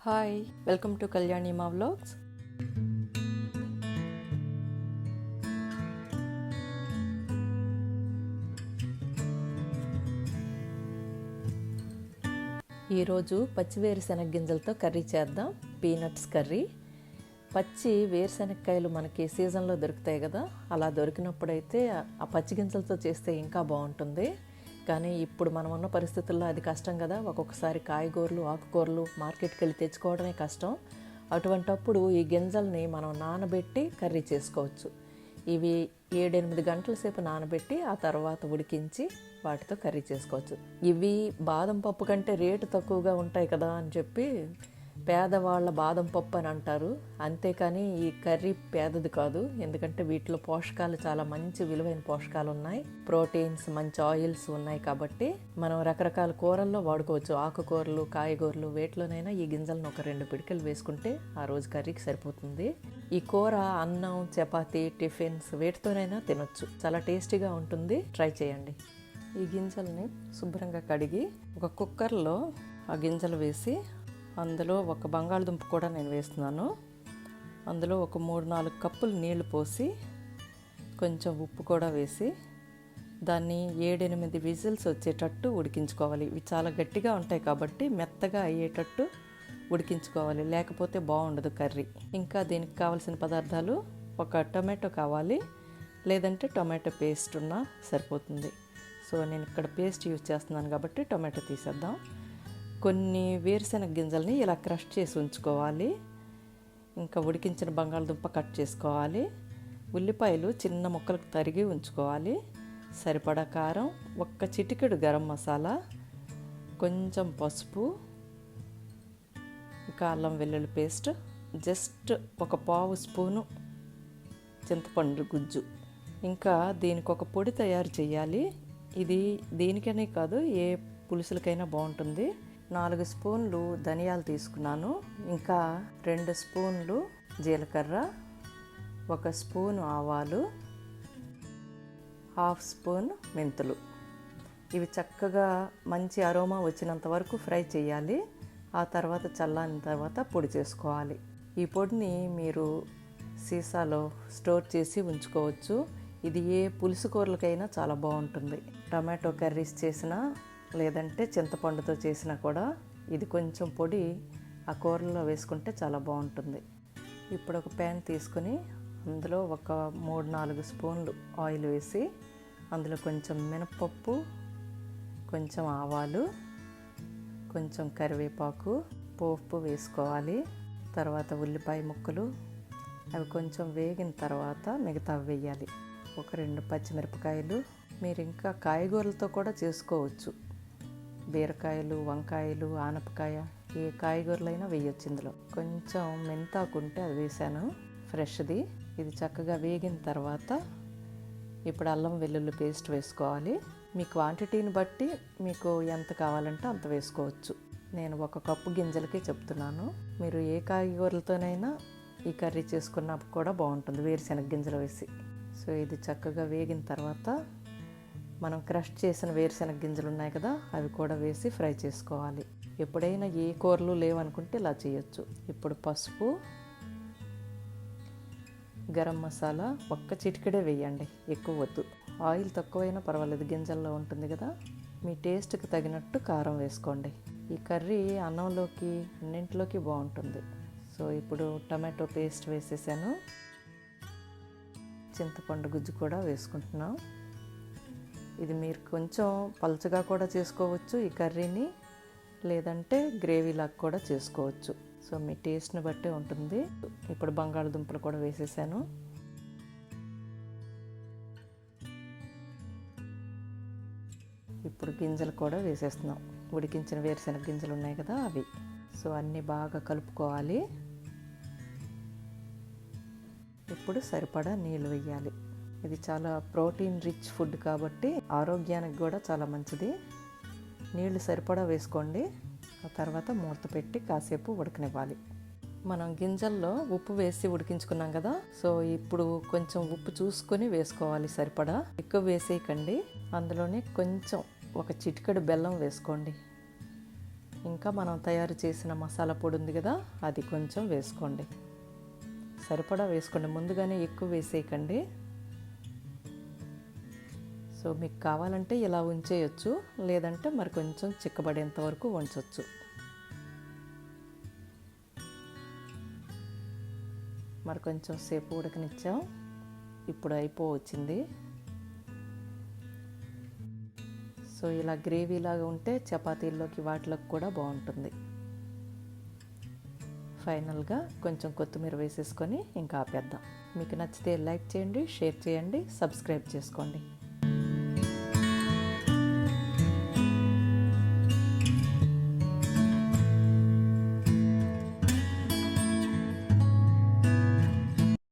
Hi, welcome to Kalyani మా vlogs. ఈరోజు పచ్చి వేరుశెనగ గింజలతో కర్రీ చేద్దాం. Peanuts curry. పచ్చి వేరుశెనగకాయలు మనకి సీజన్లో దొరుకుతాయి కదా, అలా దొరికినప్పుడైతే ఆ పచ్చి గింజలతో చేస్తే ఇంకా బాగుంటుంది. కానీ ఇప్పుడు మనం ఉన్న పరిస్థితుల్లో అది కష్టం కదా. ఒక్కొక్కసారి కాయగూరలు, ఆకుకూరలు మార్కెట్కి వెళ్ళి తెచ్చుకోవడమే కష్టం. అటువంటప్పుడు ఈ గింజల్ని మనం నానబెట్టి కర్రీ చేసుకోవచ్చు. ఇవి 7-8 గంటల సేపు నానబెట్టి ఆ తర్వాత ఉడికించి వాటితో కర్రీ చేసుకోవచ్చు. ఇవి బాదం పప్పు కంటే రేటు తక్కువగా ఉంటాయి కదా అని చెప్పి పేదవాళ్ళ బాదం పప్పు అని అంటారు. అంతేకాని ఈ కర్రీ పేదది కాదు. ఎందుకంటే వీటిలో పోషకాలు చాలా మంచి విలువైన పోషకాలు ఉన్నాయి. ప్రోటీన్స్, మంచి ఆయిల్స్ ఉన్నాయి. కాబట్టి మనం రకరకాల కూరల్లో వాడుకోవచ్చు. ఆకుకూరలు, కాయగూరలు వేటిలోనైనా ఈ గింజలను ఒక 2 పిడికెలు వేసుకుంటే ఆ రోజు కర్రీకి సరిపోతుంది. ఈ కూర అన్నం, చపాతీ, టిఫిన్స్ వేటితోనైనా తినొచ్చు. చాలా టేస్టీగా ఉంటుంది. ట్రై చేయండి. ఈ గింజల్ని శుభ్రంగా కడిగి ఒక కుక్కర్లో ఆ గింజలు వేసి అందులో ఒక బంగాళదుంప కూడా నేను వేస్తున్నాను. అందులో ఒక 3-4 కప్పులు నీళ్లు పోసి కొంచెం ఉప్పు కూడా వేసి దాన్ని 7-8 విజిల్స్ వచ్చేటట్టు ఉడికించుకోవాలి. ఇవి చాలా గట్టిగా ఉంటాయి కాబట్టి మెత్తగా అయ్యేటట్టు ఉడికించుకోవాలి, లేకపోతే బాగుండదు కర్రీ. ఇంకా దీనికి కావాల్సిన పదార్థాలు: ఒక టొమాటో కావాలి, లేదంటే టొమాటో పేస్ట్ ఉన్నా సరిపోతుంది. సో నేను ఇక్కడ పేస్ట్ యూజ్ చేస్తున్నాను కాబట్టి టొమాటో తీసేద్దాం. కొన్ని వేరుశెనగ గింజల్ని ఇలా క్రష్ చేసి ఉంచుకోవాలి. ఇంకా ఉడికించిన బంగాళదుంప కట్ చేసుకోవాలి. ఉల్లిపాయలు చిన్న ముక్కలకు తరిగి ఉంచుకోవాలి. సరిపడా కారం, ఒక్క చిటికెడు గరం మసాలా, కొంచెం పసుపు, ఇంకా అల్లం వెల్లుల్లి పేస్ట్, జస్ట్ ఒక 1/2 స్పూను చింతపండు గుజ్జు. ఇంకా దీనికి ఒక పొడి తయారు చేయాలి. ఇది దీనికనే కాదు, ఏ పులుసులకైనా బాగుంటుంది. 4 స్పూన్లు ధనియాలు తీసుకున్నాను. ఇంకా 2 స్పూన్లు జీలకర్ర, 1 స్పూను ఆవాలు, 1/2 స్పూన్ మెంతులు. ఇవి చక్కగా మంచి అరోమా వచ్చినంత వరకు ఫ్రై చేయాలి. ఆ తర్వాత చల్లారిన తర్వాత పొడి చేసుకోవాలి. ఈ పొడిని మీరు సీసాలో స్టోర్ చేసి ఉంచుకోవచ్చు. ఇది ఏ పులుసు కూరలకైనా చాలా బాగుంటుంది. టమాటో కర్రీస్ చేసినా, లేదంటే చింతపండుతో చేసినా కూడా ఇది కొంచెం పొడి ఆ కూరలో వేసుకుంటే చాలా బాగుంటుంది. ఇప్పుడు ఒక ప్యాన్ తీసుకుని అందులో ఒక 3-4 స్పూన్లు ఆయిల్ వేసి అందులో కొంచెం మినపప్పు, కొంచెం ఆవాలు, కొంచెం కరివేపాకు, పోపు వేసుకోవాలి. తర్వాత ఉల్లిపాయ ముక్కలు, అవి కొంచెం వేగిన తర్వాత మిగతా వేయాలి. ఒక 2 పచ్చిమిరపకాయలు. మీరు ఇంకా కాయగూరలతో కూడా చేసుకోవచ్చు. బీరకాయలు, వంకాయలు, ఆనపకాయ, ఏ కాయగూరలైనా వేయొచ్చు ఇందులో. కొంచెం మెంతాకు ఉంటే అది వేసాను, ఫ్రెష్ది. ఇది చక్కగా వేగిన తర్వాత ఇప్పుడు అల్లం వెల్లుల్లి పేస్ట్ వేసుకోవాలి. మీ క్వాంటిటీని బట్టి మీకు ఎంత కావాలంటే అంత వేసుకోవచ్చు. నేను 1 కప్పు గింజలకి చెప్తున్నాను. మీరు ఏ కాయగూరలతోనైనా ఈ కర్రీ చేసుకున్నా కూడా బాగుంటుంది వేరుశెనగ గింజలు వేసి. సో ఇది చక్కగా వేగిన తర్వాత మనం క్రష్ చేసిన వేరుశెనగ గింజలు ఉన్నాయి కదా, అవి కూడా వేసి ఫ్రై చేసుకోవాలి. ఎప్పుడైనా ఏ కూరలు లేవనుకుంటే ఇలా చేయొచ్చు. ఇప్పుడు పసుపు, గరం మసాలా ఒక్క చిటికెడే వేయండి, ఎక్కువ వద్దు. ఆయిల్ తక్కువైనా పర్వాలేదు, గింజల్లో ఉంటుంది కదా. మీ టేస్ట్కి తగినట్టు కారం వేసుకోండి. ఈ కర్రీ అన్నంలోకి, అన్నింటిలోకి బాగుంటుంది. సో ఇప్పుడు టమాటో పేస్ట్ వేసేసాను. చింతపండు గుజ్జు కూడా వేసుకుంటున్నాం. ఇది మీరు కొంచెం పలుచగా కూడా చేసుకోవచ్చు ఈ కర్రీని, లేదంటే గ్రేవీలాగా కూడా చేసుకోవచ్చు. సో మీ టేస్ట్ని బట్టే ఉంటుంది. ఇప్పుడు బంగాళదుంపలు కూడా వేసేసాను. ఇప్పుడు గింజలు కూడా వేసేస్తున్నాం. ఉడికించిన వేరుశెనగ గింజలు ఉన్నాయి కదా, అవి. సో అన్నీ బాగా కలుపుకోవాలి. ఇప్పుడు సరిపడా నీళ్ళు వేయాలి. ఇది చాలా ప్రోటీన్ రిచ్ ఫుడ్ కాబట్టి ఆరోగ్యానికి కూడా చాలా మంచిది. నీళ్లు సరిపడా వేసుకోండి. ఆ తర్వాత మూత పెట్టి కాసేపు ఉడకనివ్వాలి. మనం గింజల్లో ఉప్పు వేసి ఉడికించుకున్నాం కదా, సో ఇప్పుడు కొంచెం ఉప్పు చూసుకొని వేసుకోవాలి సరిపడా. ఎక్కువ వేసేయకండి. అందులోనే కొంచెం ఒక చిటికెడు బెల్లం వేసుకోండి. ఇంకా మనం తయారు చేసిన మసాలా పొడి ఉంది కదా, అది కొంచెం వేసుకోండి. సరిపడా వేసుకోండి, ముందుగానే ఎక్కువ వేసేయకండి. సో మీకు కావాలంటే ఇలా ఉంచేయచ్చు, లేదంటే మరి కొంచెం చిక్కబడేంత వరకు ఉంచవచ్చు. మరి కొంచెం సేపు ఉడకనిచ్చాం, ఇప్పుడు అయిపోవచ్చింది. సో ఇలా గ్రేవీలాగా ఉంటే చపాతీల్లోకి వాటిలోకి కూడా బాగుంటుంది. ఫైనల్గా కొంచెం కొత్తిమీర వేసేసుకొని ఇంకా ఆపేద్దాం. మీకు నచ్చితే లైక్ చేయండి, షేర్ చేయండి, సబ్స్క్రైబ్ చేసుకోండి.